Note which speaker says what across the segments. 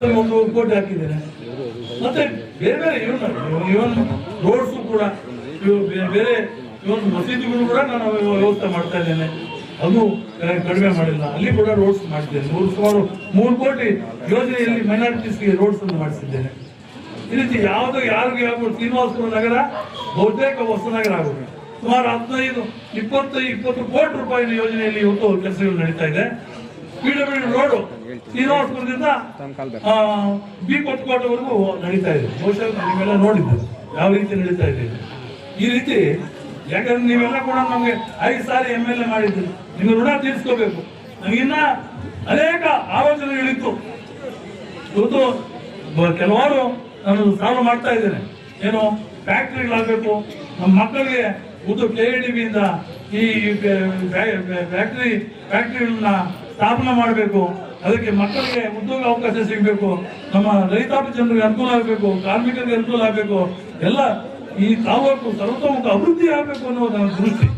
Speaker 1: 1 ಕೋಟಿ ಹಾಕಿದ್ದೇನೆ. ಮತ್ತೆ ಬೇರೆ ಬೇರೆ ಇವನ್ ರೋಡ್ಸ್ ಕೂಡ ಬೇರೆ ಇವನ್ ಮಸೀದಿಗಳು ಕೂಡ ನಾನು ವ್ಯವಸ್ಥೆ ಮಾಡ್ತಾ ಇದ್ದೇನೆ. ಅದು ಕಡಿಮೆ ಮಾಡಿಲ್ಲ, ಅಲ್ಲಿ ಕೂಡ ರೋಡ್ಸ್ ಮಾಡಿದ್ದೇನೆ. ಸುಮಾರು 3 ಕೋಟಿ ಯೋಜನೆಯಲ್ಲಿ ಮೈನಾರಿಟೀಸ್ಗೆ ರೋಡ್ಸ್ ಅನ್ನು ಮಾಡಿಸಿದ್ದೇನೆ. ಈ ರೀತಿ ಯಾರಿಗೆ ಆಗ್ಬೋದು. ಶ್ರೀನಿವಾಸಪುರ ನಗರ ಬಹುತೇಕ ಹೊಸನಗರ ಆಗುತ್ತೆ. ಸುಮಾರು 15-20 ಕೋಟಿ ರೂಪಾಯಿನ ಯೋಜನೆಯಲ್ಲಿ ಇವತ್ತು ಕೆಲಸಗಳು ನಡೀತಾ ಇದೆ. PWD ರೋಡ್ ಶ್ರೀನಿವಾಸಪುರದಿಂದ ಬಿ ಕೊತ್ತಕೋಟೆವರೆಗೂ ನಡೀತಾ ಇದೆ. ಬಹುಶಃ ನೀವೆಲ್ಲ ನೋಡಿದ್ದು ಯಾವ ರೀತಿ ನಡೀತಾ ಇದೆ. ಈ ರೀತಿ ಯಾಕಂದ್ರೆ ನೀವೆಲ್ಲ ಕೂಡ ನಮ್ಗೆ 5 ಸಾರಿ MLA ಮಾಡಿದ್ರಿ, ನಿಮ್ಗೆ ಋಣ ತೀರಿಸ್ಕೋಬೇಕು. ನಮಗಿನ್ನ ಅನೇಕ ಆಲೋಚನೆಗಳಿತ್ತು. ಇವತ್ತು ಕೆಲವಾರು ನಾನು ಸಾಲ್ವ್ ಮಾಡ್ತಾ ಇದ್ದೇನೆ. ಏನು ಫ್ಯಾಕ್ಟ್ರಿಗಳಾಗಬೇಕು, ನಮ್ಮ ಮಕ್ಕಳಿಗೆ KADB ಇಂದ ಈ ಫ್ಯಾಕ್ಟ್ರಿಗಳನ್ನ ಸ್ಥಾಪನೆ ಮಾಡಬೇಕು. ಅದಕ್ಕೆ ಮಕ್ಕಳಿಗೆ ಉದ್ಯೋಗ ಅವಕಾಶ ಸಿಗಬೇಕು, ನಮ್ಮ ರೈತಾಪಿ ಜನರಿಗೆ ಅನುಕೂಲ ಆಗಬೇಕು, ಕಾರ್ಮಿಕರಿಗೆ ಅನುಕೂಲ ಆಗಬೇಕು, ಎಲ್ಲ ಈ ತಾಲೂಕು ಸರ್ವತೋಮುಖ ಅಭಿವೃದ್ಧಿ ಆಗಬೇಕು ಅನ್ನೋದು ನನ್ನ ದೃಷ್ಟಿ.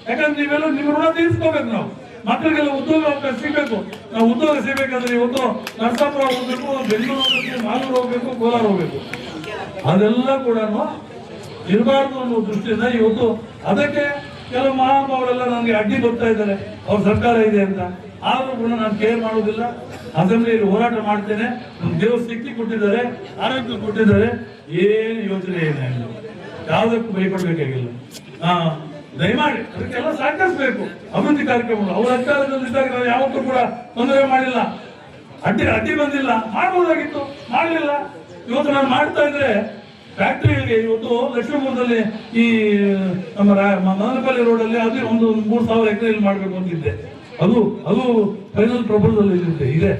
Speaker 1: ಯಾಕಂದ್ರೆ ನೀವೆಲ್ಲ ನಿಮ್ಮ ಋಣ ತೀರಿಸ್ಕೋಬೇಕು. ನಾವು ಮಕ್ಕಳಿಗೆಲ್ಲ ಉದ್ಯೋಗ ಅವಕಾಶ ಸಿಗಬೇಕು. ನಾವು ಉದ್ಯೋಗ ಸಿಗಬೇಕಾದ್ರೆ ಇವತ್ತು ನರಸಾಪುರ ಹೋಗ್ಬೇಕು, ಬೆಂಗಳೂರು ಹೋಗ್ಬೇಕು, ಮಾಲೂರು ಹೋಗ್ಬೇಕು, ಕೋಲಾರ ಹೋಗ್ಬೇಕು. ಅದೆಲ್ಲ ಕೂಡ ಇರಬಾರ್ದು ಅನ್ನೋ ದೃಷ್ಟಿಯಿಂದ ಇವತ್ತು ಅದಕ್ಕೆ ಕೆಲವು ಮಹಾನುಭಾವರೆಲ್ಲ ನನಗೆ ಅಡ್ಡಿ ಬರ್ತಾ ಇದ್ದಾರೆ. ಅವ್ರ ಸರ್ಕಾರ ಇದೆ ಅಂತ. ಆದ್ರೂ ಕೂಡ ನಾನು ಕೇರ್ ಮಾಡೋದಿಲ್ಲ. ಅಸೆಂಬ್ಲಿಯಲ್ಲಿ ಹೋರಾಟ ಮಾಡ್ತೇನೆ. ದೇವ್ರ ಶಕ್ತಿ ಕೊಟ್ಟಿದ್ದಾರೆ, ಆರೋಗ್ಯ ಕೊಟ್ಟಿದ್ದಾರೆ, ಏನು ಯೋಚನೆ ಇದೆ, ಯಾವುದಕ್ಕೂ ಭಯಪಡಬೇಕಾಗಿಲ್ಲ. ದಯಮಾಡಿ ಅದಕ್ಕೆಲ್ಲ ಸಹಕರಿಸಬೇಕು. ಅಭಿವೃದ್ಧಿ ಕಾರ್ಯಕ್ರಮಗಳು ಅವ್ರ ಅಧಿಕಾರದಲ್ಲಿದ್ದಾಗ ನಾವು ಯಾವತ್ತೂ ಕೂಡ ತೊಂದರೆ ಮಾಡಿಲ್ಲ, ಅಡ್ಡಿ ಬಂದಿಲ್ಲ. ಮಾಡ್ಬೋದಾಗಿತ್ತು, ಮಾಡಲಿಲ್ಲ. ಇವತ್ತು ನಾನು ಮಾಡ್ತಾ ಇದ್ರೆ ಫ್ಯಾಕ್ಟ್ರಿಗಳಿಗೆ ಇವತ್ತು ಲಕ್ಷ್ಮೀಪುರದಲ್ಲಿ ಈ ನಮ್ಮ ಮದನಪಲ್ಲಿ ರೋಡಲ್ಲಿ ಅದು ಒಂದು 3,000 ಎಕರೆಯಲ್ಲಿ ಮಾಡಬೇಕು ಅಂತಿದ್ದೆ. ಅದು ಫೈನಲ್ ಪ್ರಪೋಸಲ್ ಇದೆ.